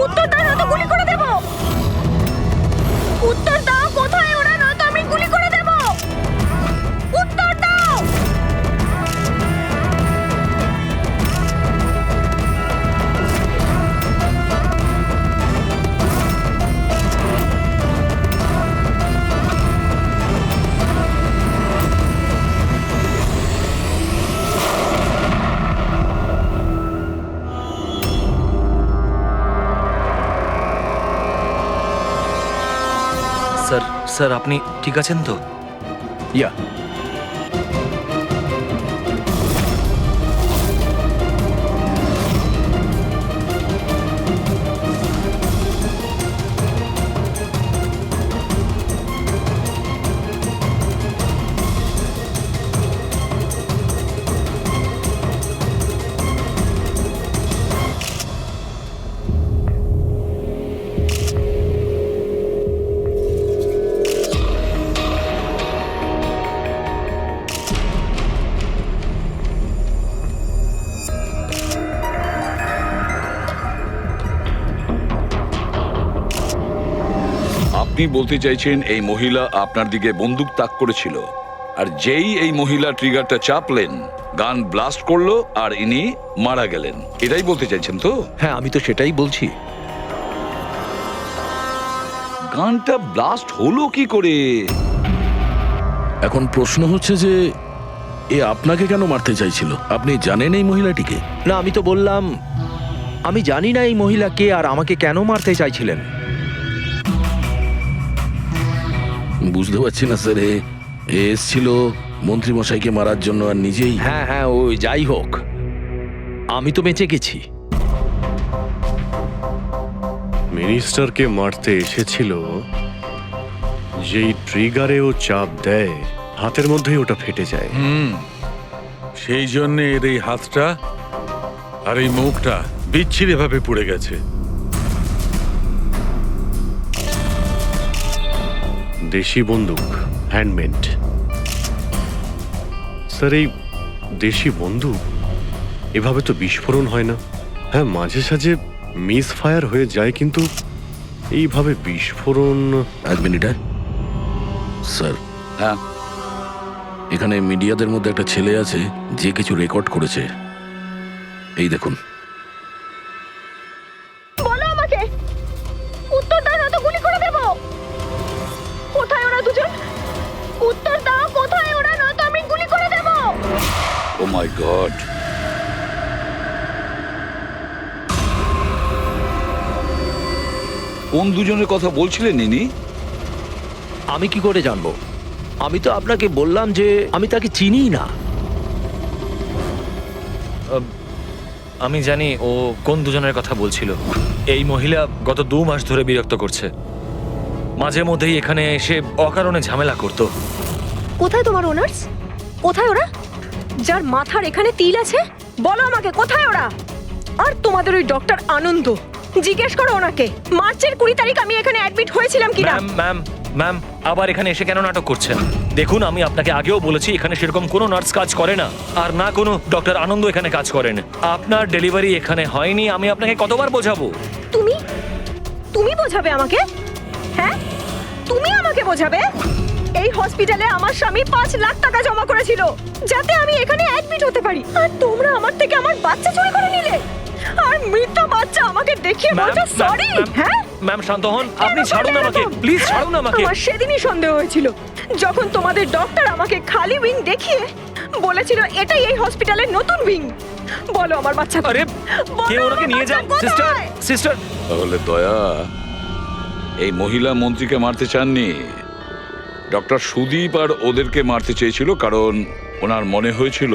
উত্তর দাও না তো গুলি করে দেব। উত্তর দাও, কোথায় ওরা, না তো আমি গুলি করে দেব। উত্তর দাও। স্যার স্যার আপনি ঠিক আছেন তো? ইয়া আপনি বলতে চাইছেন এই মহিলা আপনার দিকে বন্দুক তাক করেছিল, আর যেই এই মহিলা ট্রিগারটা চাপলেন, গান ব্লাস্ট করলো আর ইনি মারা গেলেন, এটাই বলতে চাইছেন তো? হ্যাঁ, আমি তো সেটাই বলছি। গানটা ব্লাস্ট হলো কি করে? এখন প্রশ্ন হচ্ছে যে এ আপনাকে কেন মারতে চাইছিল? আপনি জানেন এই মহিলাটিকে? না, আমি তো বললাম আমি জানি না এই মহিলা কে আর আমাকে কেন মারতে চাইছিলেন। বুঝতে পারছি না স্যার, এ এসছিল মন্ত্রী মশাইকে মারার জন্য আর নিজেই। হ্যাঁ হ্যাঁ, ওই যাই হোক, আমি তো বেঁচে গেছি। মিনিস্টারকে মারতে এসেছিল, যেই ট্রিগারে ও চাপ দেয় হাতের মধ্যেই ওটা ফেটে যায়। সেই জন্য এর এই হাতটা আর এই মুখটা বিচ্ছিরি ভাবে পুড়ে গেছে। দেশি বন্দুক, হ্যান্ডমেড। স্যার, এই দেশি বন্দুক এভাবে তো বিস্ফোরণ হয় না। হ্যাঁ, মাঝে সাঝে মিস ফায়ার হয়ে যায়, কিন্তু এইভাবে বিস্ফোরণ। এক মিনিট। স্যার, হ্যাঁ, এখানে মিডিয়াদের মধ্যে একটা ছেলে আছে যে কিছু রেকর্ড করেছে। এই দেখুন। বলো আমাকে, উত্তর দাও না তো গুলি করে দেব। কোথায় ওরা দুজন? উত্তর দাও, কোথায় ওরা, না তো আমি গুলি করে দেব। ও মাই গড। কোন দুজনের কথা বলছিলেন ইনি? আমি কি করে জানবো? আমি তো আপনাকে বললাম যে আমি তাকে চিনি না। আমি জানি ও কোন দুজনের কথা বলছিল। এই মহিলা গত 2 মাস ধরে বিরক্ত করছে। মাঝে মধ্যেই এখানে এসে অকারণে ঝামেলা করতো। কোথায় তোমার ওনার্স? কোথায় ওরা, যার মাথার এখানে তিল আছে? বলো আমাকে, কোথায় ওরা? আর তোমাদের ওই ডক্টর আনন্দ, জিজ্ঞেস করো ওনাকে মার্চের 20 তারিখ আমি এখানে অ্যাডমিট হয়েছিলাম কিনা। ম্যাম ম্যাম ম্যাম, আবার এখানে এসে কেন নাটক করছেন? দেখুন, আমি আপনাকে আগেও বলেছি এখানে সেরকম কোনো নার্স কাজ করে না, আর না কোনো ডক্টর আনন্দ এখানে কাজ করেন। আপনার ডেলিভারি এখানে হয়নি, আমি আপনাকে কতবার বোঝাবো? তুমি তুমি বোঝাবে আমাকে? হ্যাঁ, তুমি আমাকে বোঝাবে? এই হসপিটালে আমার স্বামী 5 লাখ টাকা জমা করেছিল যাতে আমি এখানে অ্যাডমিট হতে পারি, আর তোমরা আমার থেকে আমার বাচ্চা চুরি করে নিলে, আর মৃত বাচ্চা আমাকে দেখিয়ে বলছো সরি। হ্যাঁ ম্যাম, শান্ত হন। আপনি ছাড়ুন আমাকে, প্লিজ ছাড়ুন আমাকে। আমার সেদিনই সন্দেহ হয়েছিল যখন তোমাদের ডক্টর আমাকে খালি উইং দেখিয়ে বলেছিল এটাই এই হসপিটালের নতুন উইং। বলো আমার বাচ্চা আরে, কে ওনাকে নিয়ে যান। Sister, sister. তাহলে দয়া এই মহিলা মন্ত্রীকে মারতে চাননি, ডক্টর সুদীপ আর ওদেরকে মারতে চেয়েছিল, কারণ ওনার মনে হয়েছিল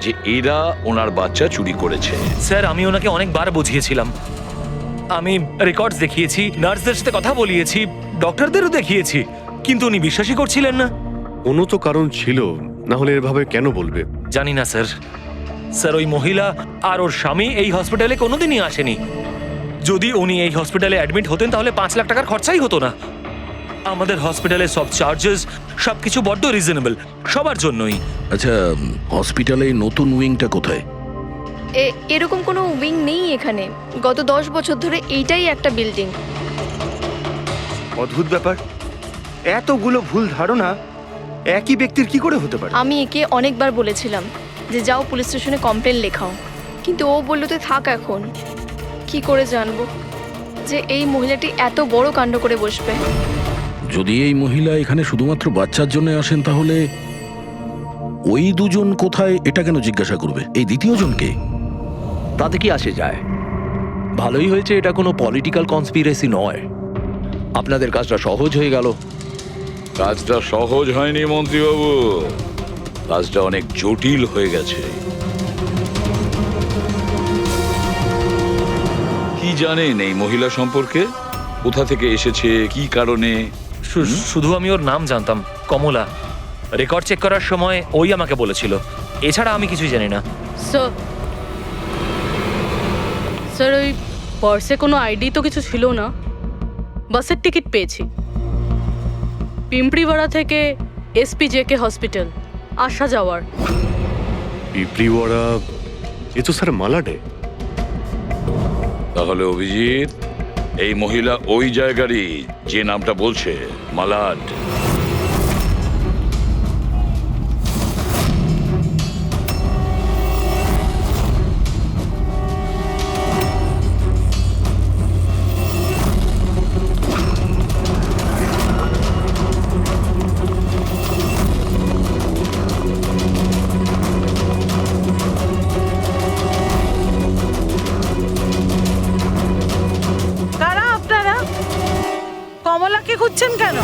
যে এরা ওনার বাচ্চা চুরি করেছে। স্যার, আমি ওনাকে অনেকবার বুঝিয়েছিলাম। আমি রেকর্ডস দেখিয়েছি, নার্সদের সাথে কথা বলিয়েছি, ডক্টরদেরও দেখিয়েছি, কিন্তু উনি বিশ্বাসই করছিলেন না। কোনো তো কারণ ছিল, না হলে এভাবে কেন বলবে? জানি না স্যার। স্যার, ওই মহিলা আর ওর স্বামী এই হসপিটালে কোনোদিনই আসেনি। যদি উনি এই হসপিটালে অ্যাডমিট হতেন তাহলে 5 লাখ টাকার খরচাই হতো না। আমাদের হসপিটালে সব চার্জেস সবকিছু বড্ড রিজনেবল, সবার জন্যই। আচ্ছা, হসপিটালে নতুন উইংটা কোথায়? এরকম কোনো উইং নেই এখানে। গত 10 বছর ধরে এইটাই একটা বিল্ডিং। অদ্ভুত ব্যাপার, এতগুলো ভুল ধারণা একই ব্যক্তির কি করে হতে পারে? আমি একে অনেকবার বলেছিলাম যে যাও পুলিশ স্টেশনে কমপ্লেন লেখাও, কিন্তু ও বলল তুই থাক। এখন কি করে জানবো যে এই মহিলাটি এত বড় কাণ্ড করে বসবে? যদি এই মহিলা এখানে শুধুমাত্র বাচ্চার জন্য আসেন তাহলে ওই দুজন কোথায় এটা কেন জিজ্ঞাসা করবে? এই দ্বিতীয় জনকে? তাতে কি আসে যায়? ভালোই হয়েছে এটা কোনো পলিটিক্যাল কনস্পিরেসি নয়। আপনাদের কাজটা সহজ হয়ে গেল। কাজটা সহজ হয়নি মন্ত্রীবাবু, কাজটা অনেক জটিল হয়ে গেছে। কি জানেন এই মহিলা সম্পর্কে? কোথা থেকে এসেছে, কি কারণে? শুধু আমি ওর নাম জানতাম, কমলা। রেকর্ড চেক করার সময় ওই আমাকে বলেছিল, এছাড়া আমি কিছুই জানি না। স্যার ওই পার্সে কোনো আইডি তো কিছু ছিল না। বাসের টিকিট পেয়েছি, পিম্পড়িওয়াড়া থেকে SPJK হসপিটাল আসা যাওয়ার। পিঁপড়িওয়াড়া, এ তো স্যার মালাডে। তাহলে অভিজিৎ, এই মহিলা ওই জায়গারই যে নামটা বলছে, মালাড। কারা আপনারা? কমলাকে খুঁজছেন কেন?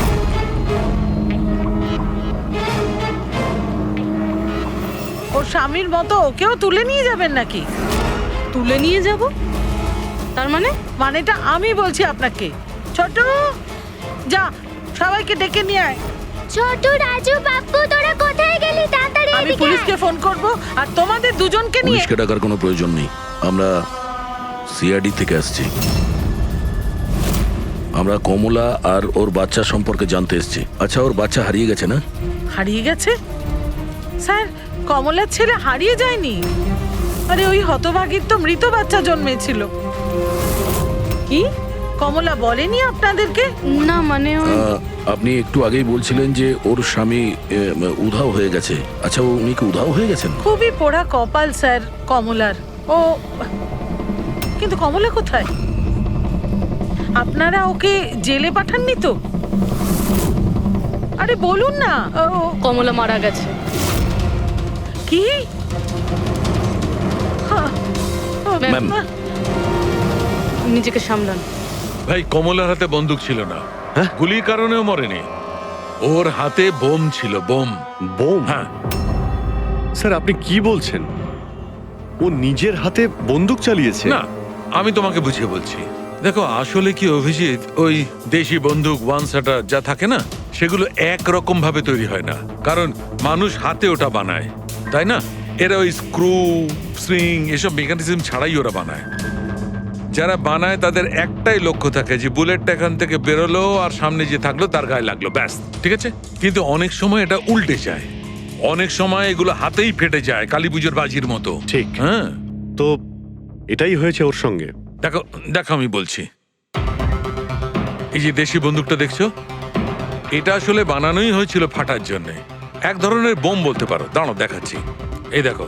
ওর স্বামীর মতো ওকেও তুলে নিয়ে যাবেন নাকি? তুলে নিয়ে যাব? তার মানে? মানেটা আমি বলছি আপনাকে। ছোট, যা সবাইকে ডেকে নিয়ে আয়। ছোট, রাজু, বাপ্পু, তোরা কোথায় গেলি? তাড়াতাড়ি আমি পুলিশকে ফোন করব আর তোমাদের দুজনকে নিয়ে। পুলিশকে ডাকার কোনো প্রয়োজন নেই, আমরা CID থেকে আসছি। আমরা কমলা আর ওর বাচ্চা সম্পর্কে জানতে এসেছি। আচ্ছা, ওর বাচ্চা হারিয়ে গেছে না? হারিয়ে গেছে? স্যার, কমলার ছেলে হারিয়ে যায়নি। আরে ওই হতভাগীর তো মৃত বাচ্চা জন্মেছিল। কি কমলা বলেনি আপনাদেরকে? না মানে আপনি একটু আগেই বলছিলেন যে ওর স্বামী উধাও হয়ে গেছে। আচ্ছা, উনি কি উধাও হয়ে গেছেন? খুবই পোড়া কপাল স্যার কমলার। ও কিন্তু কমলা কোথায়? আপনারা ওকে জেলে পাঠাননি তো? আরে বলুন না। কমলা মারা গেছে। কি? ম্যাম, নিজেকে সামলান। ভাই, কমলার হাতে বন্দুক ছিল না, গুলির কারণেও মরেনি। ওর হাতে বোম ছিল, বোম। বোম? হ্যাঁ। স্যার আপনি কি বলছেন? ও নিজের হাতে বন্দুক চালিয়েছে? না, আমি তোমাকে বুঝিয়ে বলছি। দেখো, আসলে কি অভিজিৎ, ওই দেশি বন্দুক ওয়ান শাটার যা থাকে না, সেগুলো একরকম ভাবে তৈরি হয় না, কারণ মানুষ হাতে ওটা বানায়, তাই না? এরা ওই স্ক্রু, স্প্রিং এসব মেকানিজম ছাড়াই ওরা বানায়। যারা বানায় তাদের একটাই লক্ষ্য থাকে যে বুলেটটা এখান থেকে বেরোলো আর সামনে যে থাকলো তার গায়ে লাগলো, ব্যাস, ঠিক আছে? কিন্তু অনেক সময় এটা উল্টে যায়, অনেক সময় এগুলো হাতেই ফেটে যায়, কালী পুজোর বাজির মতো। ঠিক। হ্যাঁ, তো এটাই হয়েছে ওর সঙ্গে। দেখো দেখো, আমি বলছি, এই যে দেশি বন্দুকটা দেখছো, এটা আসলে বানানোই হয়েছিল ফাটার জন্য, এক ধরনের বোম বলতে পারো। দাঁড়াও, দেখাচ্ছি। এই দেখো,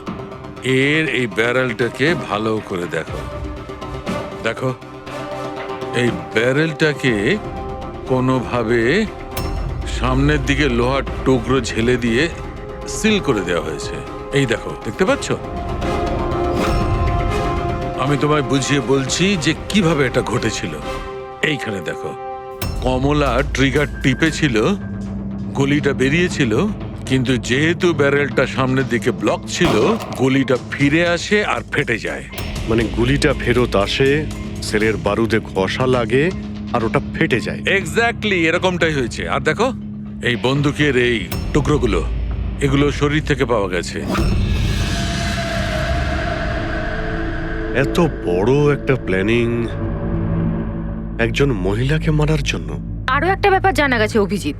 এর এই ব্যারেলটাকে ভালো করে দেখো। দেখো, এই ব্যারেলটাকে কোনোভাবে সামনের দিকে লোহার টুকরো ঝেলে দিয়ে সিল করে দেওয়া হয়েছে। এই দেখো, দেখতে পাচ্ছ? আমি তোমায় বুঝিয়ে বলছি যে কিভাবে এটা ঘটেছিল। এইখানে দেখো, কমলা ট্রিগার টিপেছিল, গুলিটা বেরিয়েছিল, কিন্তু যেহেতু ব্যারেলটা সামনের দিকে ব্লক ছিল, গুলিটা ফিরে আসে আর ফেটে যায়। মানে গুলিটা ফেরত আসে, সেলের বারুদে ঘষা লাগে আর ওটা ফেটে যায়। এক্স্যাক্টলি এরকমটাই হয়েছে। আর দেখো, এই বন্দুকের এই টুকরোগুলো, এগুলো শরীর থেকে পাওয়া গেছে। এত বড় একটা প্ল্যানিং একজন মহিলাকে মারার জন্য। আরো একটা ব্যাপার জানা গেছে অভিজিৎ,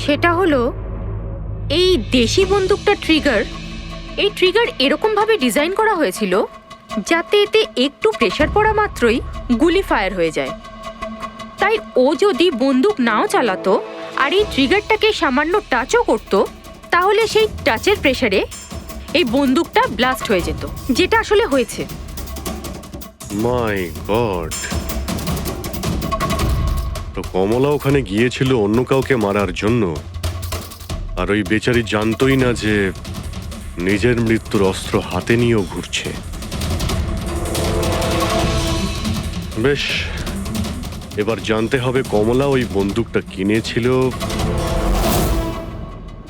সেটা হলো এই দেশি বন্দুকটা ট্রিগার এই ট্রিগার এরকম ভাবে ডিজাইন করা হয়েছিল যাতে এতে একটু প্রেসার পড়া মাত্রই গুলি ফায়ার হয়ে যায়। তাই ও যদি বন্দুক নাও চালাতো আর এই ট্রিগারটাকে সামান্য টাচও করতো, তাহলে সেই টাচের প্রেসারে এই বন্দুকটা ব্লাস্ট হয়ে যেত, যেটা আসলে হয়েছে। মাই গড, তো কমলা ওখানে গিয়েছিল অন্য কাউকে মারার জন্য, আর ওই বেচারি জানতোই না যে নিজের মৃত্যুর অস্ত্র হাতে নিয়েও ঘুরছে। বেশ, এবার জানতে হবে কমলা ওই বন্দুকটা কিনেছিল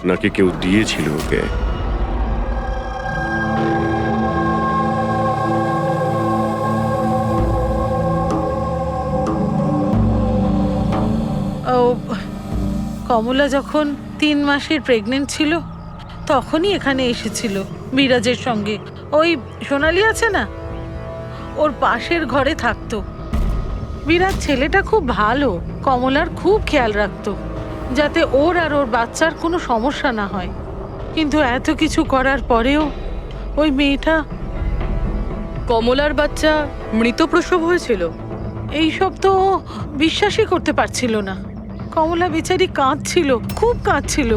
নাকি কেউ দিয়েছিল ওকে। ও কমলা যখন 3 মাসের প্রেগনেন্ট ছিল তখনই এখানে এসেছিল বিরাজের সঙ্গে। ওই সোনালি আছে না, ওর পাশের ঘরে থাকতো। বিরাজ ছেলেটা খুব ভালো, কমলার খুব খেয়াল রাখতো যাতে ওর আর ওর বাচ্চার কোনো সমস্যা না হয়। কিন্তু এত কিছু করার পরেও ওই মেয়েটা কমলার বাচ্চা মৃত প্রসব হয়েছিল। এইসব তো ও বিশ্বাসই করতে পারছিল না। কমলা বেচারি কাঁদছিল, খুব কাঁদছিল,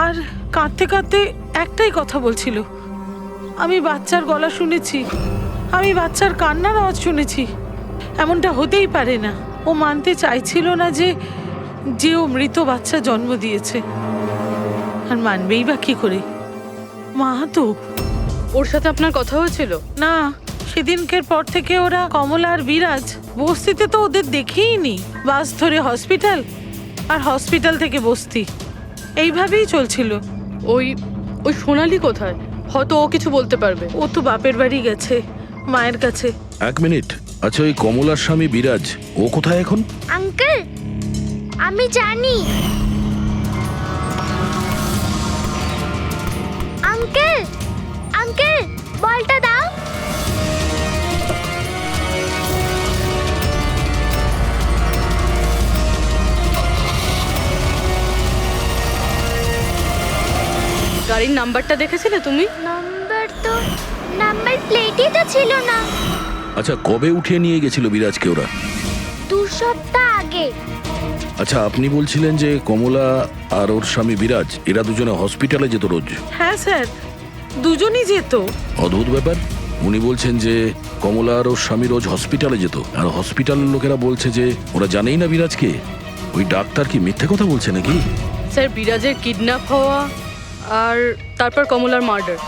আর কাঁদতে কাঁদতে একটাই কথা বলছিল, আমি বাচ্চার গলা শুনেছি, আমি বাচ্চার কান্নার আওয়াজ শুনেছি, এমনটা হতেই পারে না। ও মানতে চাইছিল না যে ও মৃত বাচ্চা জন্ম দিয়েছে, আর মানবেই বা কি করে? মা তো। ওর সাথে আপনার কথা হয়েছিল? না, সেদিনকের পর থেকে ওরা কমলা আর বিরাজ বস্তিতে তো ওদের দেখেই নি। বাস ধরে হসপিটাল, আর হসপিটাল থেকে বস্তি, এইভাবেই চলছিল। ওই ওই সোনালি কোথায়? হয়তো ও কিছু বলতে পারবে। ও তো বাপের বাড়ি গেছে, মায়ের কাছে। 1 মিনিট, আচ্ছা ওই কমলার স্বামী বিরাজ ও কোথায় এখন? আঙ্কেল, আমি জানি। আঙ্কেল, আঙ্কেল, বলটা দাও। গাড়ির নাম্বারটা দেখেছিলে তুমি? নাম্বার প্লেটই তো ছিল না। আচ্ছা কবে উঠিয়ে নিয়ে গেছিল বিরাজকে ওরা? 2 সপ্তাহ আগে। আচ্ছা আপনি বলছিলেন যে কমলা আর ওর স্বামী বিরাজ এরা দুজনে হসপিটালে যেত রোজ? হ্যাঁ স্যার, দুজনই যেত। অদ্ভুত ব্যাপার, উনি বলছেন যে কমলা আর ওর স্বামী রোজ হসপিটালে যেত, আর হসপিটালের লোকেরা বলছে যে ওরা জানেই না বিরাজকে। ওই ডাক্তার কি মিথ্যে কথা বলছে নাকি? স্যার, বিরাজের কিডন্যাপ হওয়া আর তারপর কমলার মার্ডার,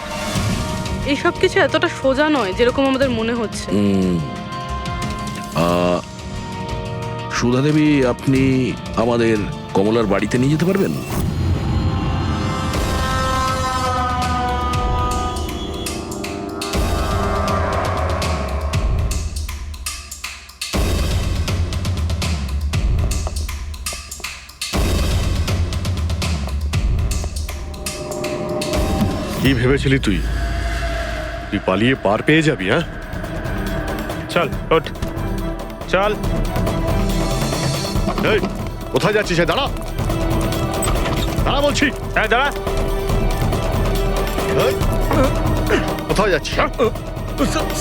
এইসব কিছু এতটা সোজা নয় যেরকম আমাদের মনে হচ্ছে। সুধা দেবী, আপনি আমাদের কমলার বাড়িতে নিয়ে যেতে পারবেন? কি ভেবেছিলি তুই? তুই পালিয়ে পার পেয়ে যাবি? হ্যাঁ, চল ওঠ, চল। এই, কোথায় যাচ্ছিস? দাঁড়া, দাঁড়া বলছি। হ্যাঁ দাঁড়া। এই, কোথায় যাচ্ছিস?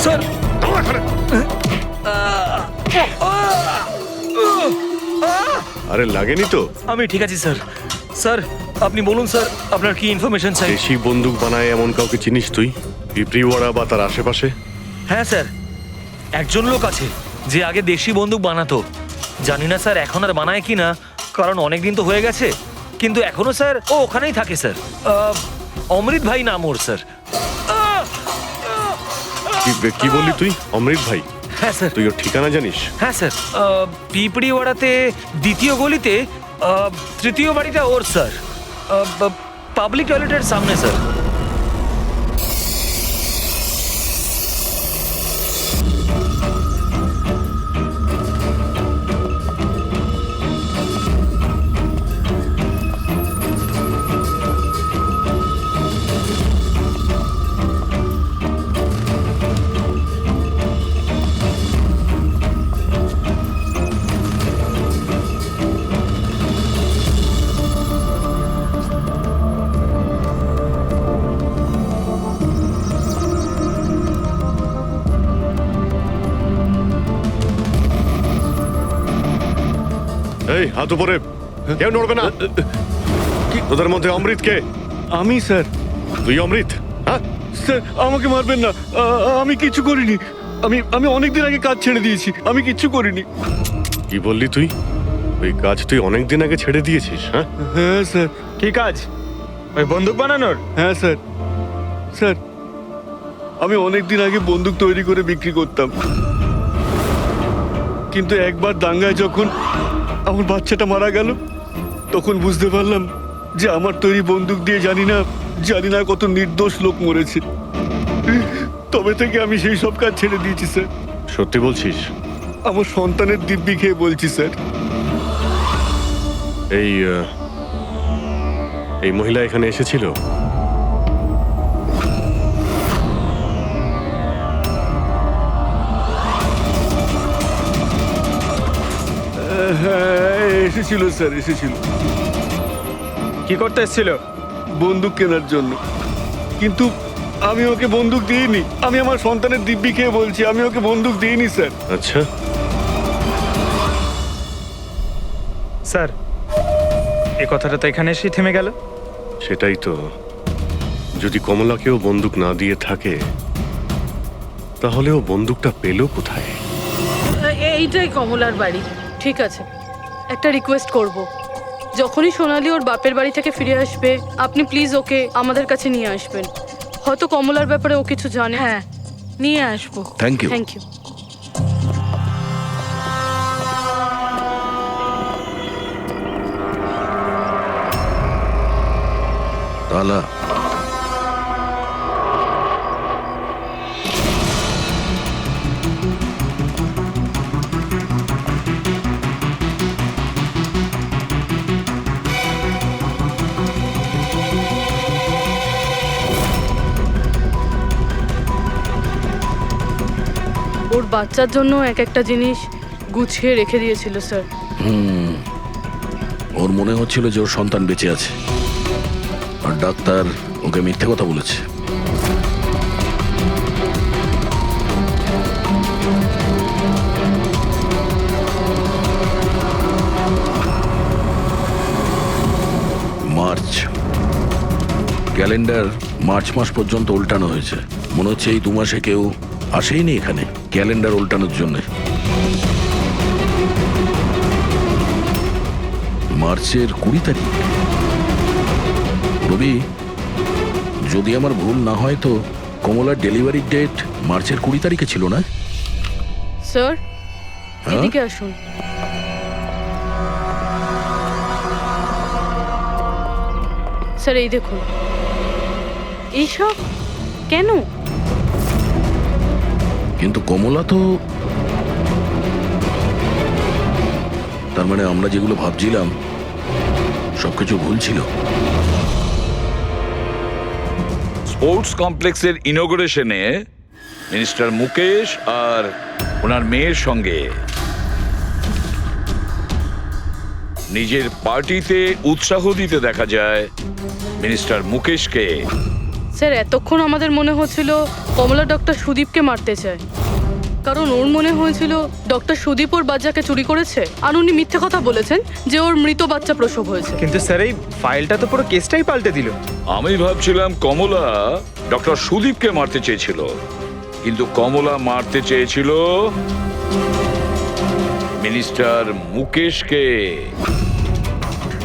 স্যার, দাঁড়া এখানে। আরে লাগেনি তো? আমি ঠিক আছি স্যার। স্যার আপনি বলুন স্যার, আপনার কি ইনফরমেশন চাই? দেশি বন্দুক বানায় এমন কাউকে চিনিস তুই? পিঁপড়িওয়াড়া বা তার আশেপাশে? হ্যাঁ স্যার, একজন লোক আছে যে আগে দেশি বন্দুক বানাতো। জানি না স্যার এখন আর বানায় কি না, কারণ অনেক দিন তো হয়ে গেছে। কিন্তু এখনো স্যার ও ওখানেই থাকে স্যার। অমৃত ভাই নাম ওর স্যার। কি বললি তুই? অমৃত ভাই? হ্যাঁ স্যার। তুই ওর ঠিকানা জানিস? হ্যাঁ স্যার, পিঁপড়িওয়াড়াতে 2য় গলিতে 3য় বাড়িটা ওর স্যার, পাবলিক টয়লেটের সামনে স্যার। এই হাত উপরে, কেউ নড়বে না। তোদের মধ্যে অমৃত কে? আমি স্যার। তুই অমৃত? হ্যাঁ, স্যার আমাকে মারবেন না, আমি কিছু করিনি। আমি অনেকদিন আগে কাজ ছেড়ে দিয়েছি, আমি কিচ্ছু করিনি। কি বললি তুই? ওই কাজ তুই অনেকদিন আগে ছেড়ে দিয়েছিস? হ্যাঁ হ্যাঁ স্যার। কি কাজ? ওই বন্দুক বানানোর? হ্যাঁ স্যার। স্যার আমি অনেকদিন আগে বন্দুক তৈরি করে বিক্রি করতাম, কিন্তু একবার দাঙ্গায় যখন আমার বাচ্চাটা মারা গেল, তখন বুঝতে পারলাম যে আমার তৈরি বন্দুক দিয়ে জানি না কত নির্দোষ লোক মরেছে। তবে থেকে আমি সেই সব কাজ ছেড়ে দিয়েছি স্যার। সত্যি বলছিস? আমার সন্তানের দিব্যি খেয়ে বলছি স্যার। এই মহিলা এখানে এসেছিল? হ্যাঁ এসেছিল স্যার, এসেছিল। কি করতে এসেছিল? বন্দুক কেনার জন্য, কিন্তু আমি ওকে বন্দুক দিইনি। আমি আমার সন্তানের দিব্যি খেয়ে বলছি, আমি ওকে বন্দুক দিইনি স্যার। আচ্ছা, স্যার এই কথাটা তো এখানে এসেই থেমে গেল। সেটাই তো। যদি কমলাকেও বন্দুক না দিয়ে থাকে, তাহলে ও বন্দুকটা পেল কোথায়? এইটাই কমলার বাড়ি। ঠিক আছে, একটা রিকোয়েস্ট করব, যখনই সোনালি ওর বাপের বাড়ি থেকে ফিরে আসবে আপনি প্লিজ ওকে আমাদের কাছে নিয়ে আসবেন। হয়তো কমলার ব্যাপারে ও কিছু জানে। হ্যাঁ, নিয়ে আসবো। Thank you. Thank you. তালা, ওর বাচ্চার জন্য এক একটা জিনিস গুছিয়ে রেখে দিয়েছিল স্যার। ওর মনে হচ্ছিল যে ওর সন্তান বেঁচে আছে, আর ডাক্তার ওকে মিথ্যে কথা বলেছে। মার্চ ক্যালেন্ডার মার্চ মাস পর্যন্ত উল্টানো হয়েছে। মনে হচ্ছে এই 2 মাসে কেউ আসেইনি এখানে ক্যালেন্ডার উল্টানোর জন্য। মার্চের 20 তারিখ। রবি, যদি আমার ভুল না হয় তো কমলার ডেলিভারি ডেট মার্চের 20 তারিখে ছিল না? স্যার হ্যাঁ? এদিকে আসুন। স্যার এই দেখুন, এইসব কেন? কিন্তু কমলা তো, তার মানে আমরা যেগুলো ভাবছিলাম সবকিছু ভুল ছিল। স্পোর্টস কমপ্লেক্সের ইনগরেশনে মিনিস্টার মুকেশ আর ওনার মেয়ের সঙ্গে নিজের পার্টিতে উৎসাহ দিতে দেখা যায় মিনিস্টার মুকেশকে। স্যার এতক্ষণ আমাদের মনে হচ্ছিল কমলা ডক্টর সুদীপকে মারতে চায়, কারণ ওর মনে হয়েছিল ডক্টর সুদীপ ওর বাচ্চাকে চুরি করেছে, আর উনি মিথ্যে কথা বলেছেন যে ওর মৃত বাচ্চা প্রসব হয়েছে। কিন্তু স্যার এই ফাইলটা তো পুরো কেসটাই পাল্টে দিল। আমি ভাবছিলাম কমলা ডক্টর সুদীপকে মারতে চেয়েছিল, কিন্তু কমলা মারতে চেয়েছিল মিনিস্টার মুকেশকে।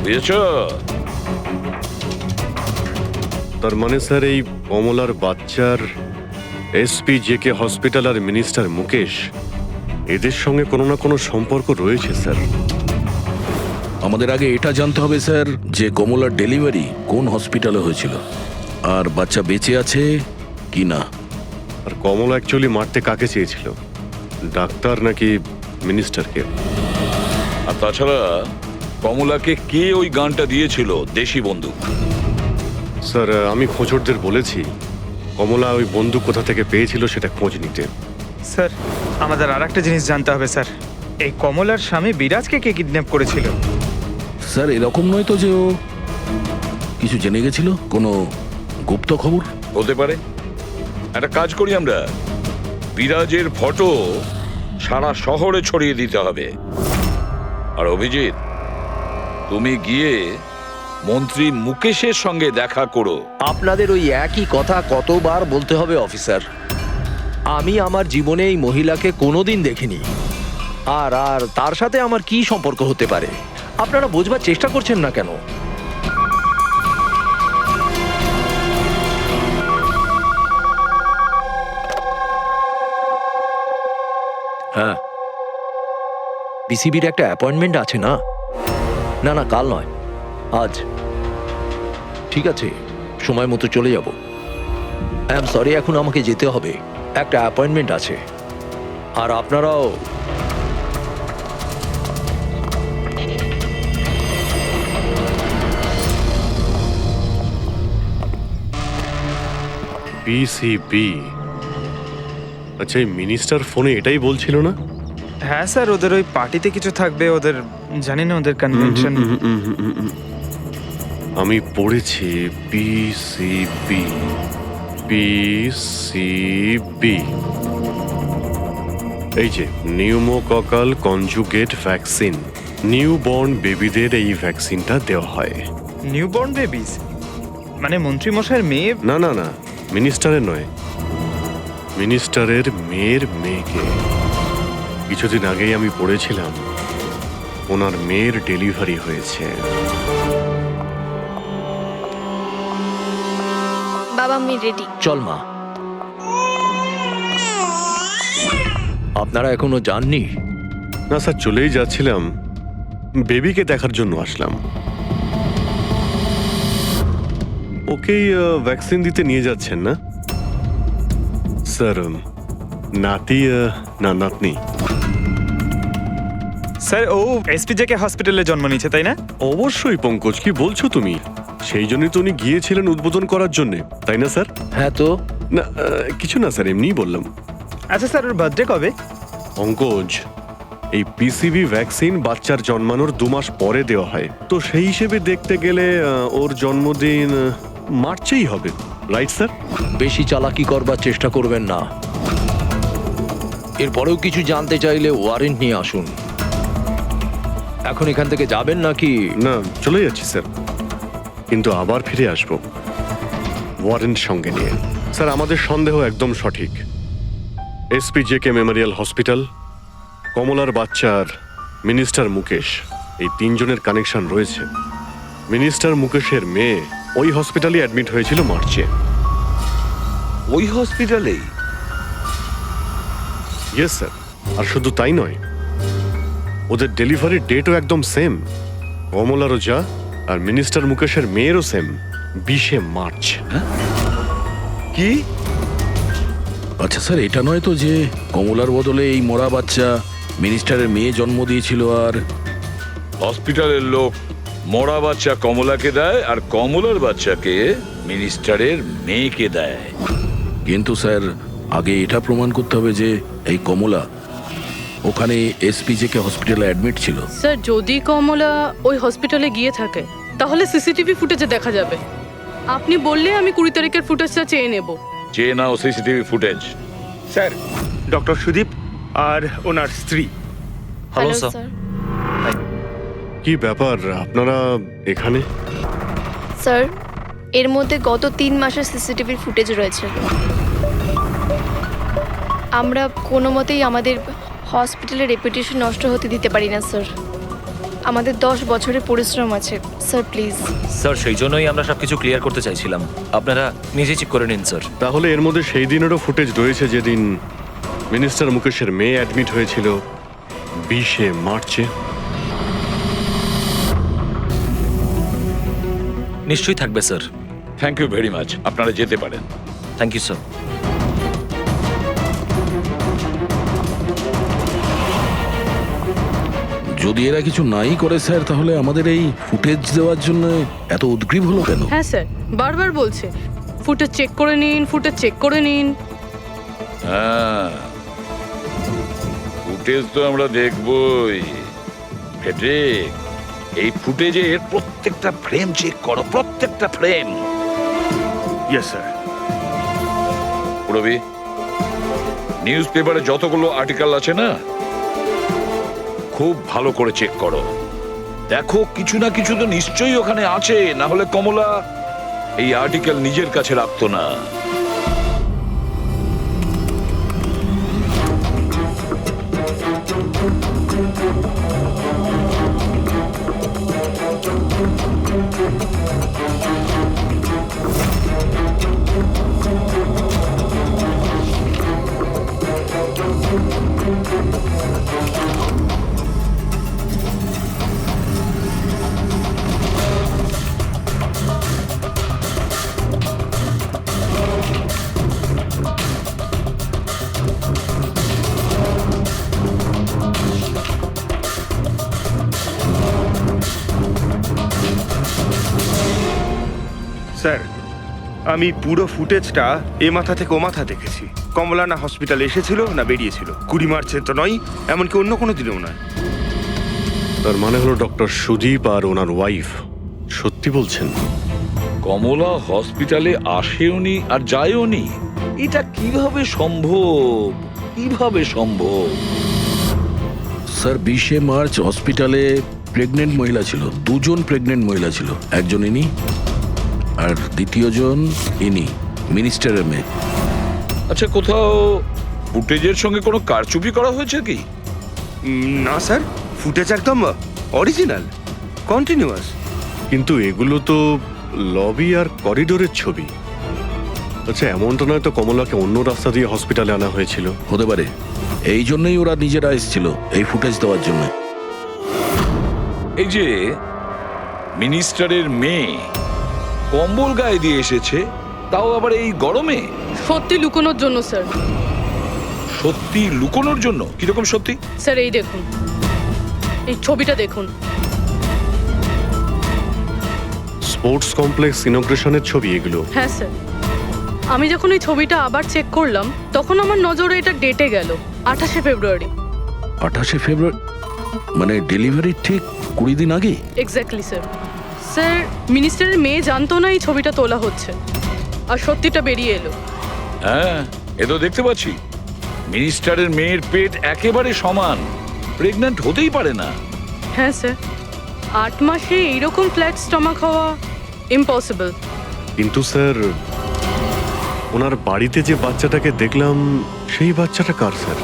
বুঝেছ? তার মানে স্যার এই কমলার বাচ্চার এসপি জেকে হসপিটাল আর মিনিস্টার মুকেশ, এদের সঙ্গে কোনো না কোনো সম্পর্ক রয়েছে স্যার। আমাদের আগে এটা জানতে হবে স্যার যে কমলার ডেলিভারি কোন হসপিটালে হয়েছিল, আর বাচ্চা বেঁচে আছে কি না। আর কমলা অ্যাকচুয়ালি মারতে কাকে চেয়েছিল, ডাক্তার নাকি মিনিস্টারকে? আর তাছাড়া কমলাকে কে ওই গানটা দিয়েছিল, দেশি বন্দুক? স্যার আমি খোঁজরদের বলেছি কমলা ওই বন্দুক কোথা থেকে পেয়েছিল সেটা খোঁজ নিতে। স্যার আমাদের আর একটা জিনিস জানতে হবে স্যার, এই কমলার স্বামী বিরাজকে কে কিডন্যাপ করেছিল? স্যার এরকম নয় তো যে ও কিছু জেনে গেছিল, কোনো গুপ্ত খবর হতে পারে। একটা কাজ করি আমরা, বিরাজের ফটো সারা শহরে ছড়িয়ে দিতে হবে। আর অভিজিৎ, তুমি গিয়ে মন্ত্রী মুকেশের সঙ্গে দেখা করো। আপনাদের ওই একই কথা কতবার বলতে হবে অফিসার? আমি আমার জীবনে এই মহিলাকে কোনোদিন দেখিনি। আর আর তার সাথে আমার কি সম্পর্ক হতে পারে? আপনারা বোঝবার চেষ্টা করছেন না কেন? হ্যাঁ, বিসিবির একটা অ্যাপয়েন্টমেন্ট আছে না? না না, কাল নয়, আজ। ঠিক আছে, সময় মতো চলে যাব। আই এম সরি, এখন আমাকে যেতে হবে, একটা অ্যাপয়েন্টমেন্ট আছে। আর আপনারাও। বিসিবি, আচ্ছা এই মিনিস্টার ফোনে এটাই বলছিল না? হ্যাঁ স্যার, ওদের ওই পার্টিতে কিছু থাকবে, ওদের জানি না ওদের কনভেনশন। আমি পড়েছি বিসিবি, বিসিবি, এই যে নিউমোককাল কনজুগেট ভ্যাকসিন, নিউবর্ন বেবিদের এই ভ্যাকসিনটা দেওয়া হয়। নিউবর্ন বেবিস মানে মন্ত্রী মশাইয়ের মেয়ে? না না না, মিনিস্টারের নয়, মিনিস্টারের মেয়ের মেয়েকে। কিছুদিন আগেই আমি পড়েছিলাম ওনার মেয়ের ডেলিভারি হয়েছে। বাবা আমি রেডি। চল মা। আপনারা এখনো যাননি? না স্যার, চলেই যাচ্ছিলাম, বেবিকে দেখার জন্য আসলাম। ওকেই ভ্যাকসিন দিতে নিয়ে যাচ্ছেন না স্যার? নাতি না নাতনি? স্যার ও এসপিজেকে হসপিটালে জন্ম নিয়েছে, তাই না? অবশ্যই পঙ্কজ, কি বলছো তুমি? সেই জন্যই তো উনি গিয়েছিলেন উদ্বোধন করার জন্য, তাই না স্যার? হ্যাঁ তো। না কিছু না স্যার, এমনিই বললাম। আচ্ছা স্যার, ওর বার্থডে কবে? পঙ্কজ, এই পিসিবি ভ্যাকসিন বাচ্চার জন্মানোর 2 মাস পরে দেওয়া হয়, তো সেই হিসেবে দেখতে গেলে ওর জন্মদিন মার্চেই হবে, রাইট স্যার? বেশি চালাকি করবার চেষ্টা করবেন না। এরপরেও কিছু জানতে চাইলে ওয়ারেন্ট নিয়ে আসুন। এখন এখান থেকে যাবেন নাকি? না, চলে যাচ্ছি স্যার, কিন্তু আবার ফিরে আসবো ওয়ারেন্ট সঙ্গে নিয়ে। স্যার আমাদের সন্দেহ একদম সঠিক। এসপিজেকে মেমোরিয়াল হসপিটাল, কমলার বাচ্চার মিনিস্টার মুকেশ, এই 3 জনের কানেকশন রয়েছে। মিনিস্টার মুকেশের মেয়ে ওই হসপিটালে অ্যাডমিট হয়েছিল মার্চে। ওই হসপিটালেই? ইয়েস স্যার, আর শুধু তাই নয়, ওদের ডেলিভারির ডেটও একদম সেম। কমলারও যা, আর মিনিস্টার মুকেশের মেয়েরও সেম, 20শে মার্চ। কি? আচ্ছা স্যার, এটা নয় তো যে কমলার বদলে এই মরা বাচ্চা মিনিস্টারের মেয়ে জন্ম দিয়েছিল? আর হসপিটালের লোক মরা বাচ্চা কমলাকে দেয়, আর কমলার বাচ্চাকে মিনিস্টারের মেয়েকে দেয়। কিন্তু স্যার, আগে এটা প্রমাণ করতে হবে যে এই কমলা ওখানে এসপিজেকে হসপিটালে অ্যাডমিট ছিল। স্যার যদি কমলা ওই হসপিটালে গিয়ে থাকে তাহলে সিসিটিভি ফুটেজে দেখা যাবে। আপনি বললে আমি 20 তারিখের ফুটেজটা চেয়ে নেব। চেয়ে নাও CCTV footage. Sir, doctor Sudeep আর ওনার স্ত্রী। Hello hello sir. স্যার। কি ব্যাপার আপনারা এখানে? স্যার এর মধ্যে গত 3 মাসের সিসিটিভির ফুটেজ রয়েছে। আমরা কোনো মতেই আমাদের হসপিটালের রেপুটেশন নষ্ট হতে দিতে পারি না স্যার। আমাদের 10 বছরের পরিশ্রম আছে স্যার, প্লিজ। স্যার সেই জন্যই আমরা সবকিছু ক্লিয়ার করতে চাইছিলাম, আপনারা নিজে চেক করে নিন স্যার। তাহলে এর মধ্যে সেই দিনেরও ফুটেজ রয়েছে যেদিন মিনিস্টার মুকেশের মেয়ে অ্যাডমিট হয়েছিল 20শে মার্চে? নিশ্চয়ই থাকবে sir. Thank you very much, আপনারা যেতে পারেন। Thank you sir. যদি এরা কিছু নাই করে স্যার, তাহলে আমাদের এই ফুটেজ দেওয়ার জন্য এত উদ্গ্রীব হলো কেন? হ্যাঁ স্যার, বারবার বলছে ফুটেজ চেক করে নিন, ফুটেজ চেক করে নিন। হ্যাঁ, ফুটেজ তো আমরা দেখবই। ফেডরিক, এই ফুটেজের প্রত্যেকটা ফ্রেম চেক করো, প্রত্যেকটা ফ্রেম। Yes sir. পুরবি, নিউজ পেপারে যতগুলো আর্টিকেল আছে না, খুব ভালো করে চেক করো। দেখো কিছু না কিছু তো নিশ্চয়ই ওখানে আছে, না হলে কমলা এই আর্টিকেল নিজের কাছে রাখতো না। স্যার, আমি পুরো ফুটেজটা এ মাথা থেকে ও মাথা দেখেছি। কমলা না হসপিটালে এসেছিল না বেরিয়েছিল। 20 মার্চের তো নয়, এমনকি অন্য কোনো দিনেও নয়। তার মানে হলো ডক্টর সুদীপ আর ওনার ওয়াইফ সত্যি বলছেন? কমলা হসপিটালে আসেওনি আর যায়ওনি, এটা কিভাবে সম্ভব? কিভাবে সম্ভব? স্যার 20 মার্চ হসপিটালে প্রেগনেন্ট মহিলা ছিল, 2 জন প্রেগনেন্ট মহিলা ছিল, একজন ইনি আর দ্বিতীয়জন ইনি, মিনিস্টারের মেয়ে। আচ্ছা, কোথাও ফুটেজের সঙ্গে কোনো কারচুপি করা হয়েছে কি? না স্যার, ফুটেজ একদম অরিজিনাল, কন্টিনিউয়াস। কিন্তু এগুলো তো লবি আর করিডোরের ছবি। আচ্ছা, এমনটা নয় তো কমলাকে অন্য রাস্তা দিয়ে হসপিটালে আনা হয়েছিল? হতে পারে, এই জন্যই ওরা নিজেরা এসেছিল এই ফুটেজ দেওয়ার জন্য। এই যে মিনিস্টারের মেয়ে কম্বল গায়ে দিয়ে এসেছে, তাও আবার এই গরমে। সত্যি লুকোনোর জন্য স্যার। সত্যি লুকোনোর জন্য? কিরকম সত্যি? স্যার এই দেখুন, এই ছবিটা দেখুন। স্পোর্টস কমপ্লেক্স ইনগ্রেশনের ছবি এগুলো? হ্যাঁ স্যার, আমি যখন এই ছবিটা আবার চেক করলাম তখন আমার নজরে এটা ডেটে গেল 28শে ফেব্রুয়ারি। 28শে ফেব্রুয়ারি মানে ডেলিভারির ঠিক 20 দিন আগে? Exactly sir. স্যার, মিনিস্টারের মেয়ে জানতো না এই ছবিটা তোলা হচ্ছে, আর সত্যিটা বেরিয়ে এলো। হ্যাঁ, এ তো দেখতে পাচ্ছি মিনিস্টারের মেয়ের পেট একেবারে সমান, প্রেগন্যান্ট হতেই পারে না। হ্যাঁ স্যার, 8 মাসে এইরকম ফ্ল্যাট স্টমাক হওয়া ইম্পসিবল। কিন্তু স্যার, ওনার বাড়িতে যে বাচ্চাটাকে দেখলাম সেই বাচ্চাটা কার স্যার?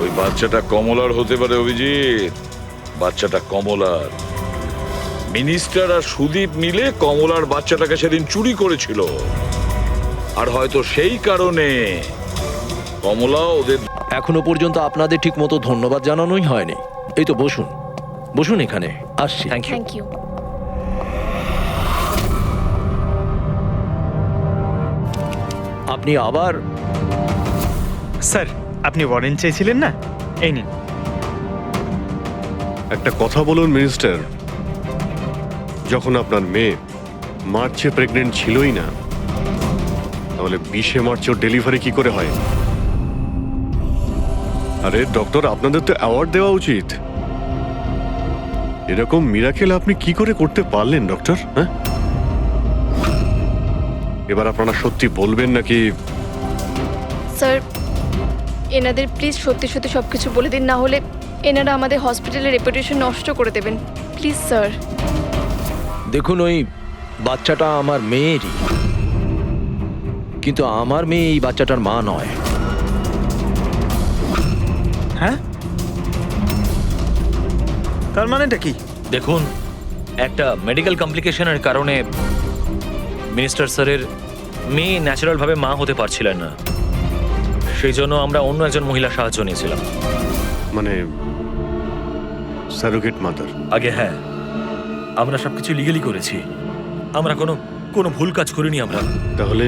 ওই বাচ্চাটা কমলার হতে পারে অভিজিৎ, বাচ্চাটা কমলার। মিনিস্টার আর সুদীপ মিলে কমলার বাচ্চাটাকে সেদিন চুরি করেছিল, আর হয়তো সেই কারণে কমলা ওদের। এখনো পর্যন্ত আপনাদের ঠিক মতো ধন্যবাদ জানানোই হয়নি। এই তো বসুন, বসুন এখানে, আসছি। Thank you. Thank you. আপনি আবার? স্যার, আপনি ওয়ারেন্ট চেয়েছিলেন না, এই নিন। একটা কথা বলুন মিনিস্টার, যখন আপনার মেয়ে মার্চে প্রেগনেন্ট ছিলই না, তাহলে 20শে মার্চ ওর ডেলিভারি কি করে হয়? আরে ডক্টর, আপনাদের তো অ্যাওয়ার্ড দেওয়া উচিত। এরকম মিরাকেল আপনি কি করে করতে পারলেন ডক্টর? হ্যাঁ, এবার আপনারা সত্যি বলবেন নাকি? স্যার, এনাদের প্লিজ সত্যি সত্যি সব কিছু বলে দিন, না হলে এনারা আমাদের হসপিটালের রেপুটেশন নষ্ট করে দেবেন। Please sir. দেখুন, ওই বাচ্চাটা আমার মেয়েরই, কিন্তু আমার মেয়ে এই বাচ্চাটার মা নয়। হ্যাঁ, তার মানেটা কি? দেখুন, একটা মেডিকেল কমপ্লিকেশনের কারণে মিনিস্টার স্যারের মেয়ে ন্যাচারালভাবে মা হতে পারছিলেন না, সেই জন্য আমরা অন্য একজন মহিলার সাহায্য নিয়েছিলাম। মানে সারোগেট মাদার? আগে হ্যাঁ, আমরা সবকিছু লিগালি করেছি, আমরা কোনো ভুল কাজ করিনি আমরা। তাহলে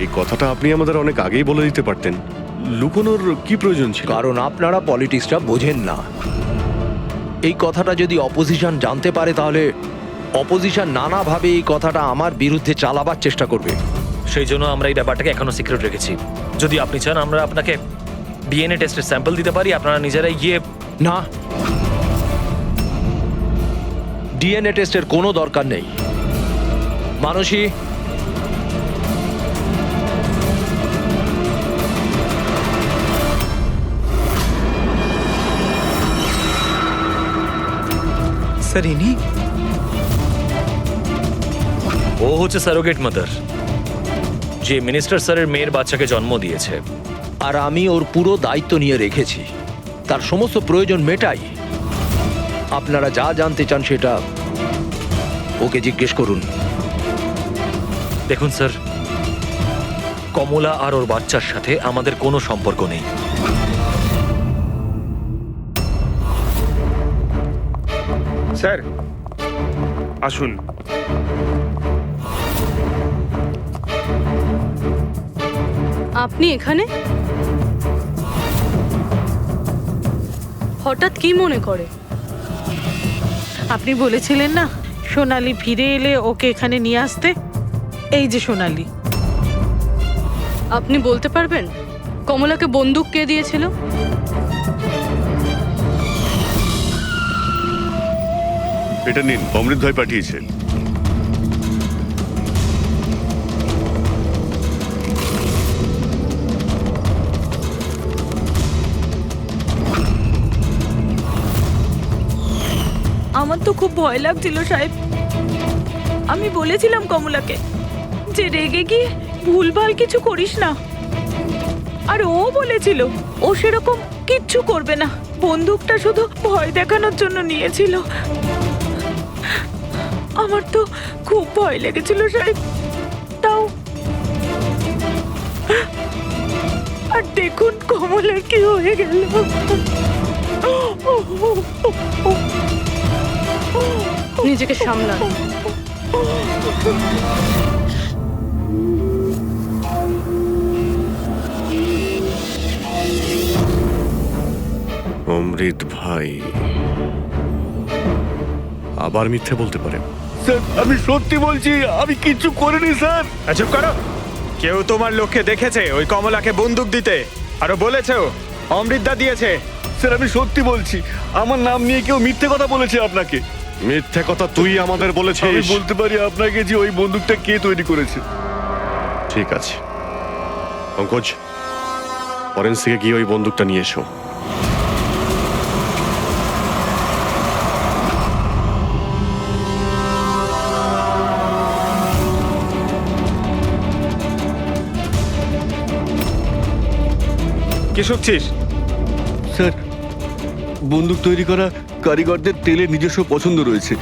এই কথাটা আপনি আমাদের অনেক আগেই বলে দিতে পারতেন। লুকোনোর কি প্রয়োজন ছিল? কারণ আপনারা পলিটিক্সটা বোঝেন না। এই কথাটা যদি অপোজিশন জানতে পারে তাহলে অপোজিশন নানাভাবে এই কথাটা আমার বিরুদ্ধে চালাবার চেষ্টা করবে। সেই জন্য আমরা এই ব্যাপারটাকে এখনো সিক্রেট রেখেছি। যদি আপনি চান আমরা আপনাকে ডিএনএ টেস্টের স্যাম্পল দিতে পারি, আপনারা নিজেরাই গিয়ে। না, ডিএনএ টেস্টের কোনো দরকার নেই। মানসী, স্যার ইনি ও হচ্ছে সারোগেট মাদার, যে মিনিস্টার স্যারের মেয়ের বাচ্চাকে জন্ম দিয়েছে। আর আমি ওর পুরো দায়িত্ব নিয়ে রেখেছি, তার সমস্ত প্রয়োজন মেটাই। আপনারা যা জানতে চান সেটা ওকে জিজ্ঞেস করুন। দেখুন স্যার, কমলা আর ওর বাচ্চার সাথে আমাদের কোনো সম্পর্ক নেই। স্যার আসুন। আপনি এখানে হঠাৎ কি মনে করে? আপনি বলেছিলেন না সোনালি ফিরে এলে ওকে এখানে নিয়ে আসতে। এই যে সোনালি। আপনি বলতে পারবেন কমলাকে বন্দুক কে দিয়েছিল? এটা নিন, অমৃত ভাই পাঠিয়েছে। আমার তো খুব ভয় লাগছিল সাহেব। আমি বলেছিলাম কমলাকে যে রেগে গিয়ে ভুলভাল কিছু করিস না, আর ও বলেছিল ও সেরকম কিচ্ছু করবে না, বন্দুকটা শুধু ভয় দেখানোর জন্য নিয়েছিল। আমার তো খুব ভয় লেগেছিল সাহেব। তাও আর দেখুন কমলার কি হয়ে গেল। নিজেকে সামলান। অমৃত ভাই আবার মিথ্যে বলতে পারে। স্যার আমি সত্যি বলছি, আমি কিচ্ছু করিনি স্যার। চুপ করো। কেউ তোমার লোককে দেখেছে ওই কমলাকে বন্দুক দিতে? আরো বলেছেও অমৃতদা দিয়েছে। স্যার আমি সত্যি বলছি, আমার নাম নিয়ে কেউ মিথ্যে কথা বলেছে আপনাকে। মিথ্যে কথা তুই আমাদের আমি বলেছিস। বলতে পারি আপনাকে যে ওই বন্দুকটা কে তৈরি করেছে। ঠিক আছে পঙ্কজ, ফরেন্সিকে গিয়ে ওই বন্দুকটা নিয়ে এসো। কি শুনছিস? স্যার বন্দুক তৈরি করা কারিগরদের তেলের নিজস্ব পছন্দ রয়েছে,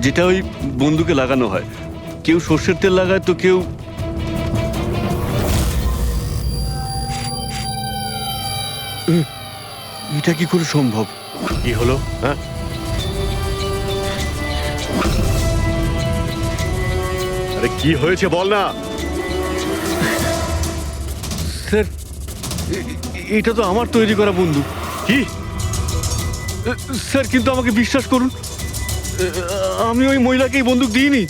যেটা ওই বন্দুকে লাগানো হয়। কেউ সর্ষের তেল লাগায় তো কেউ এটা কি করে সম্ভব? কি হলো? হ্যাঁ, আরে কি হয়েছে বল না। স্যার এটা তো আমার তৈরি করা বন্দুক। কি? স্যার কিন্তু আমাকে বিশ্বাস করুন, আমি ওই মহিলাকে এই বন্দুক দিইনি।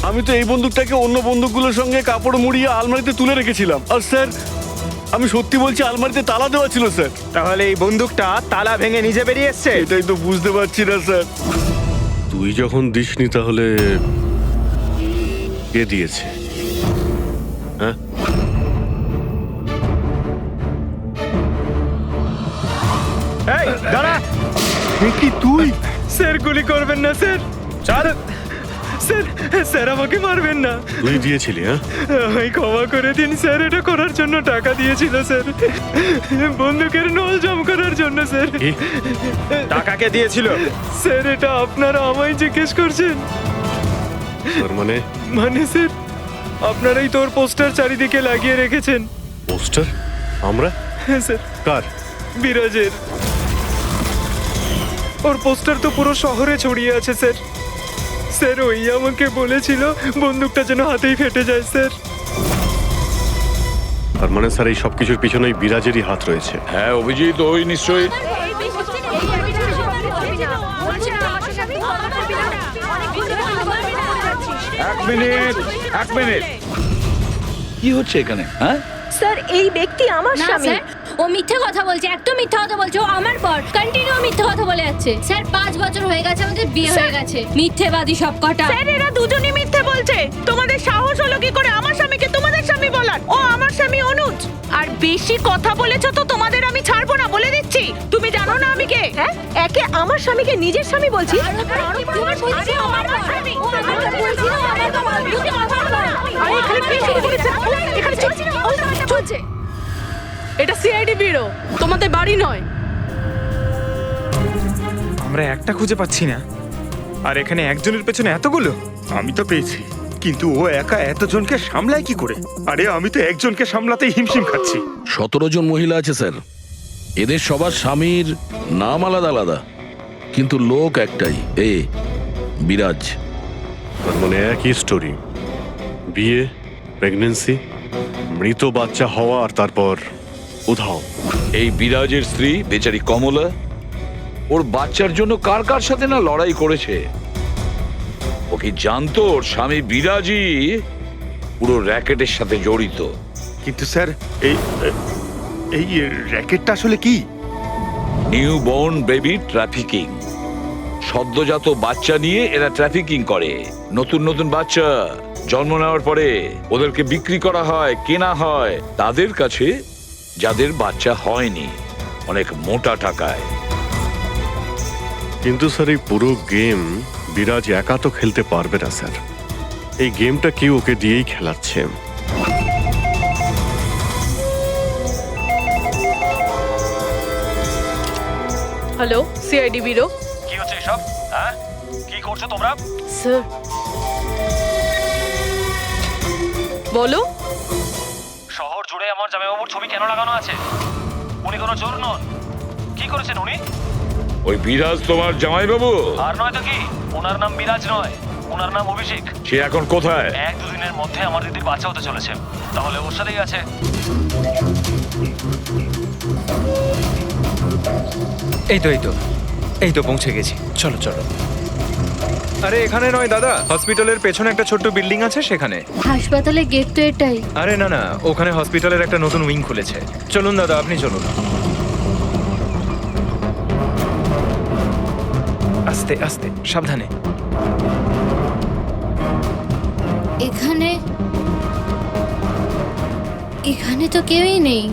আমি তো এই বন্দুকটাকে অন্য বন্দুকগুলোর সঙ্গে কাপড় মুড়িয়ে আলমারিতে তুলে রেখেছিলাম। আর স্যার আমি সত্যি বলছি, আলমারিতে তালা দেওয়া ছিল স্যার। তাহলে এই বন্দুকটা তালা ভেঙে নিজে বেরিয়ে এসছে? এটাই তো বুঝতে পারছি না স্যার। তুই যখন দিসনি তাহলে কে দিয়েছে? হ্যাঁ, এই দাঁড়া। কি তুই? স্যার গুলি করবেন না স্যার। চল স্যার, স্যার আমাকে মারবেন না। তুই দিয়েছিলি? হ্যাঁ, আমায় ক্ষমা করে দিন স্যার, এটা করার জন্য টাকা দিয়েছিল স্যার, বন্দুকের নল জম করার জন্য স্যার। কি? টাকাকে দিয়েছিল স্যার? এটা আপনারা আমায় জিজ্ঞেস করছেন? তোর মানে? মানে স্যার আপনারাই তোর পোস্টার চারিদিকে লাগিয়ে রেখেছেন। পোস্টার? আমরা? হ্যাঁ স্যার, কার? বিরাজের। ওর পোস্টার তো পুরো শহরে ছড়িয়ে আছে স্যার। স্যার ওই আমাকে বলেছিল বন্দুকটা যেন হাতেই ফেটে যায় স্যার। তার মানে স্যার এই সবকিছুর পিছনেই বিরাজেরই হাত রয়েছে। হ্যাঁ অভিজিৎ, ওই নিশ্চয়ই। এক মিনিট কি হচ্ছে এখানে? হ্যাঁ স্যার এই ব্যক্তি আমার না স্বামী। স্যার, ও মিথ্যে কথা বলছে, একদম মিথ্যে কথা বলছে। ও আমার পর কন্টিনিউ মিথ্যে কথা বলে যাচ্ছে। স্যার 5 বছর হয়ে গেছে আমাদের বিয়ে হয়ে গেছে। মিথ্যেবাদী সব কটা। স্যার এরা দুজনই মিথ্যে বলছে। তোমাদের সাহস হলো কি করে আমার স্বামীকে তোমাদের স্বামী বলার? ও আমার স্বামী অনুজ। আর বেশি কথা বলেছো তো তোমাদের আমি ছাড়বো না, বলে দিচ্ছি। তুমি জানো না আমি কে? হ্যাঁ, একে আমার স্বামীকে নিজের স্বামী বলছিস? আরে এখানে কি শুরু করেছে? এখানে চলছে না? চলছে। এটা সিআইডি ব্যুরো, তোমাদের বাড়ি নয়। আমরা একটা খুঁজে পাচ্ছি না, আর এখানে একজনের পেছনে এতগুলো। আমি তো পেয়েছি, কিন্তু ও একা এতজনকে সামলায় কি করে? আরে আমি তো একজনকে সামলাতেই হিমশিম খাচ্ছি। 17 জন মহিলা আছে স্যার। এদের সবার স্বামীর নাম আলাদা আলাদা, কিন্তু লোক একটাই, বিরাজ। তার মানে একই স্টোরি, বিয়ে, প্রেগনেন্সি, মৃত বাচ্চা হওয়া, আর তারপর উধাও। এই বিরাজের স্ত্রী বেচারি কমলা ওর বাচ্চার জন্য কার কার সাথে না লড়াই করেছে। ও কি জানতো ওর স্বামী বিরাজই পুরো র্যাকেটের সাথে জড়িত? কিন্তু স্যার এই এই র্যাকেটটা আসলে কি? New born baby trafficking. সদ্যজাত বাচ্চা নিয়ে এরা ট্রাফিকিং করে। নতুন নতুন বাচ্চা জন্ম নেওয়ার পরে ওদেরকে বিক্রি করা হয়, কেনা হয় তাদের কাছে যাদের বাচ্চা হয়নি, অনেক মোটা টাকায়। কিন্তু স্যার এই পুরো গেম বিরাজ একা তো খেলতে পারবে না স্যার। এই গেমটা কেউ ওকে দিয়েই খেলাচ্ছে। Hello, CID bureau. কি হচ্ছে এসব? হ্যাঁ, কি করছো তোমরা? স্যার বলো। শহর জুড়ে আমার জামাইবাবুর ছবি কেন লাগানো আছে? উনি কোনো চোর নন। কি করেছেন উনি? ওই বিরাজ তোমার জামাইবাবু? আর নয় তো কি, ওনার নাম বিরাজ নয়, ওনার নাম অভিষেক। সে এখন কোথায়? 1-2 দিনের মধ্যে আমার দিদির বাচ্চা হতে চলেছে, তাহলে ওর সাথেই আছে। এই তো পৌঁছে গেছি। চলো চলো। আরে এখানে নয় দাদা, হসপিটালের পেছনে একটা ছোট্ট বিল্ডিং আছে সেখানে। হাসপাতালের গেট তো এটাই। আরে না না, ওখানে হসপিটালের একটা নতুন উইং খুলেছে। চলুন দাদা, আপনি চলুন। আস্তে আস্তে, সাবধানে। এখানে এখানে তো কেউই নেই।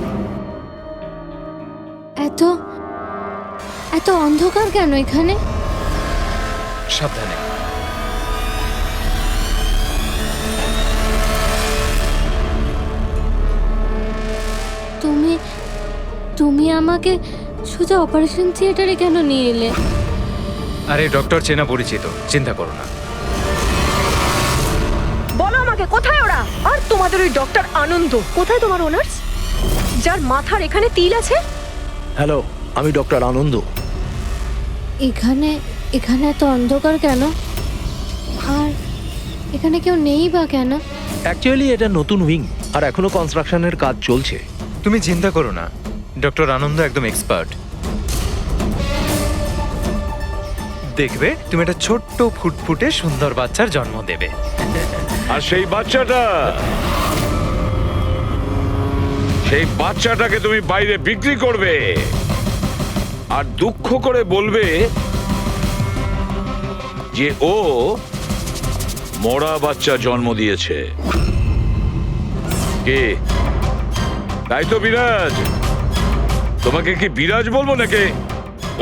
এত এত অন্ধকার কেন এখানে? সাবধানে। তুমি তুমি আমাকে সোজা অপারেশন থিয়েটারে কেন নিয়ে এলে? আরে ডক্টর চেনা পরিচিত, চিন্তা করো না। বলো আমাকে কোথায় ওরা? আর তোমাদের ওই ডক্টর আনন্দ কোথায়? তোমার ওনার্স যার মাথার এখানে তিল আছে? হ্যালো, আমি ডক্টর আনন্দ। এখানে এখানে এত অন্ধকার কেন? আর এখানে কেউ নেই বা কেন? অ্যাকচুয়ালি এটা নতুন উইং, আর এখনো কনস্ট্রাকশনের কাজ চলছে। তুমি চিন্তা করো না, ডক্টর আনন্দ একদম এক্সপার্ট। দেখবে তুমি একটা ছোট্ট ফুটফুটে সুন্দর বাচ্চার জন্ম দেবে। আর সেই বাচ্চাটাকে তুমি বাইরে বিক্রি করবে আর দুঃখ করে বলবে যে ও মরা বাচ্চা জন্ম দিয়েছে। কে? তাই তো বিরাজ? তোমাকে কি বিরাজ বলবো নাকি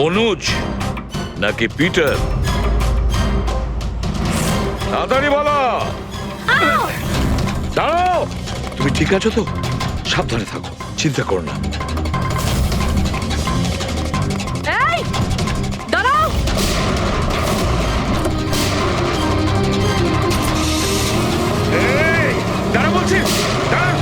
অনুজ নাকি পিটার? তাড়াতাড়ি বলো। দাঁড়াও, তুমি ঠিক আছো তো? সাবধানে থাকো, চিন্তা করো না। এই দাঁড়াও। দাঁড়া বলছি, দাঁড়া।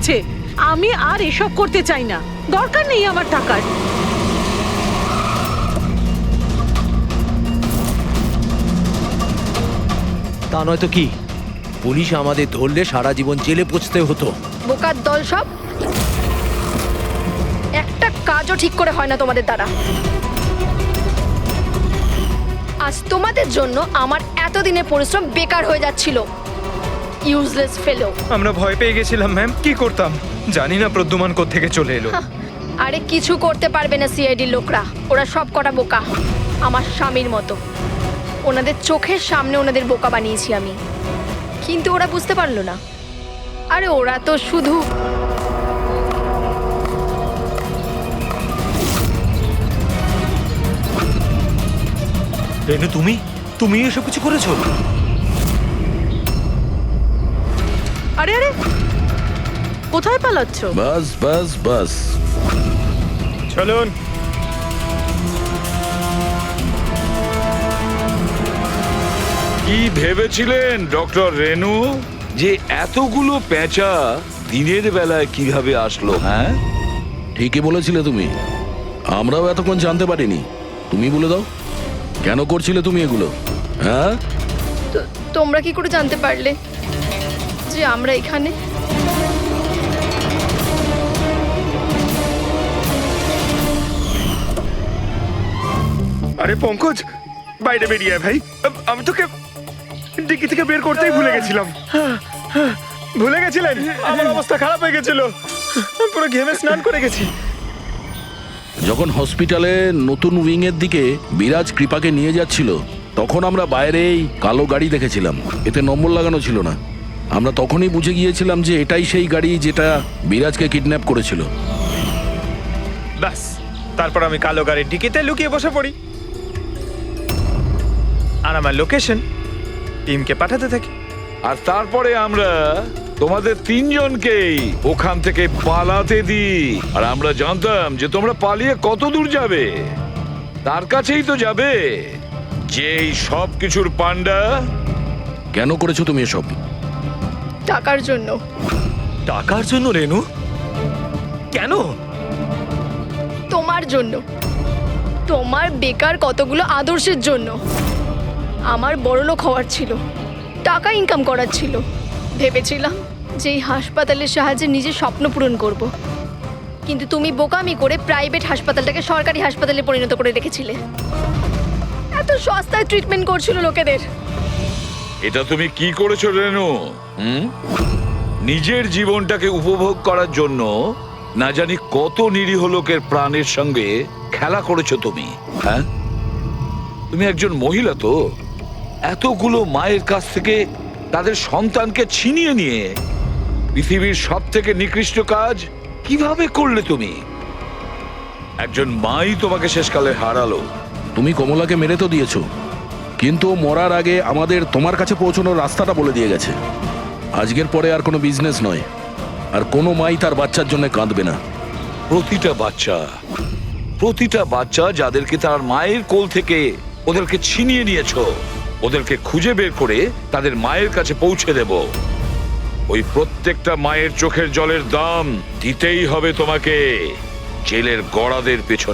হয়েছে। আমি আর এসব করতে চাই না, দরকার নেই আমার টাকার। তা নয় তো কি, পুলিশ আমাদের ধরলে সারা জীবন জেলে পচতে হতো। বোকার দল সব, একটা কাজও ঠিক করে হয় না তোমাদের দ্বারা। আজ তোমাদের জন্য আমার এতদিনের পরিশ্রম বেকার হয়ে যাচ্ছিল। ইউজলেস ফেলো। আমরা ভয় পেয়ে গেছিলাম ম্যাম, কি করতাম জানি না প্রদ্যুমান কোত্থেকে চলে এলো। আরে কিছু করতে পারবে না সিআইডির লোকরা, ওরা সব কটা বোকা, আমার স্বামীর মতো। ওনাদের চোখের সামনে ওনাদের বোকা বানিয়েছি আমি, কিন্তু ওরা বুঝতে পারলো না। আরে ওরা তো শুধু রেনু, তুমি এসব কিছু করেছো? আরে আরে, কোথায় পালাচ্ছ? বাস বাস বাস। চলুন। কি ভেবেছিলেন ডক্টর রেনু যে এতগুলো পেঁচা দিনের বেলায় কিভাবে আসলো? হ্যাঁ, ঠিকই বলেছিলে তুমি, আমরাও এতক্ষণ জানতে পারিনি। তুমি বলে দাও, কেন করছিলে তুমি এগুলো? হ্যাঁ, তোমরা কি করে জানতে পারলে যে আমরা এখানে? আরে পঙ্কজ, বাইরে বেরিয়ে আয় ভাই। আমি তোকে ডিকি থেকে বের করতেই ভুলে গেছিলাম। ভুলে গেছিলেন? আমার অবস্থা খারাপ হয়ে গেছিল, পুরো ঘেমে স্নান করে গেছি। যখন হসপিটালে নতুন উইং এর দিকে বিরাজ কৃপাকে নিয়ে যাচ্ছিল, তখন আমরা বাইরেই কালো গাড়ি দেখেছিলাম, এতে নম্বর লাগানো ছিল না। আমরা তখনই বুঝে গিয়েছিলাম যে এটাই সেই গাড়ি যেটা বিরাজকে কিডন্যাপ করেছিল। ব্যাস, তারপর আমি কালো গাড়ির ডিকিতে লুকিয়ে বসে পড়ি, আর আমার লোকেশন টিমকে পাঠাতে থাকি। আর তারপরে আমরা তোমাদের তিনজনকেই ওখান থেকে পালাতে দিই। আর আমরা জানতাম যে তোমরা পালিয়ে কত দূর যাবে, তার কাছেই তো যাবে যেই সব কিছুর পান্ডা। কেন করেছো তুমি এসব? টাকার জন্য। টাকার জন্য রেনু? কেন? তোমার জন্য, তোমার বেকার কতগুলো আদর্শের জন্য। আমার বড়লোক হওয়ার ছিল, টাকা ইনকাম করার ছিল। ভেবেছিলাম যে এই হাসপাতালের সাহায্যে নিজের স্বপ্ন পূরণ করব, কিন্তু তুমি বোকামি করে প্রাইভেট হাসপাতালটাকে সরকারি হাসপাতালে পরিণত করে রেখেছিলে। এত সস্তায় ট্রিটমেন্ট করছিল লোকেদের। এটা তুমি কি করেছো রেনু? নিজের জীবনটাকে উপভোগ করার জন্য না জানি কত নিরীহ লোকের প্রাণের সঙ্গে খেলা করেছো তুমি। হ্যাঁ, তুমি একজন মহিলা তো, এতগুলো মায়ের কাছ থেকে তাদের সন্তানকে ছিনিয়ে নিয়ে পৃথিবীর সব থেকে নিকৃষ্ট কাজ কিভাবে করলে তুমি? একজন মাই তোমাকে শেষকালে হারালো। তুমি কমলাকে মেরে তো দিয়েছো, কিন্তু মরার আগে আমাদের তোমার কাছে পৌঁছানোর রাস্তাটা বলে দিয়ে গেছে। আজকের পরে আর কোনো বিজনেস নয়, আর কোনো মাই তার বাচ্চার জন্য কাঁদবে না। প্রতিটা বাচ্চা যাদেরকে তার মায়ের কোল থেকে ওদেরকে ছিনিয়ে নিয়েছো, ওদেরকে খুঁজে বের করে তাদের মায়ের কাছে পৌঁছে দেব। ওই প্রত্যেকটা মায়ের চোখের জলের দাম দিতেই হবে তোমাকে জেলের গড়াদের পেছনে।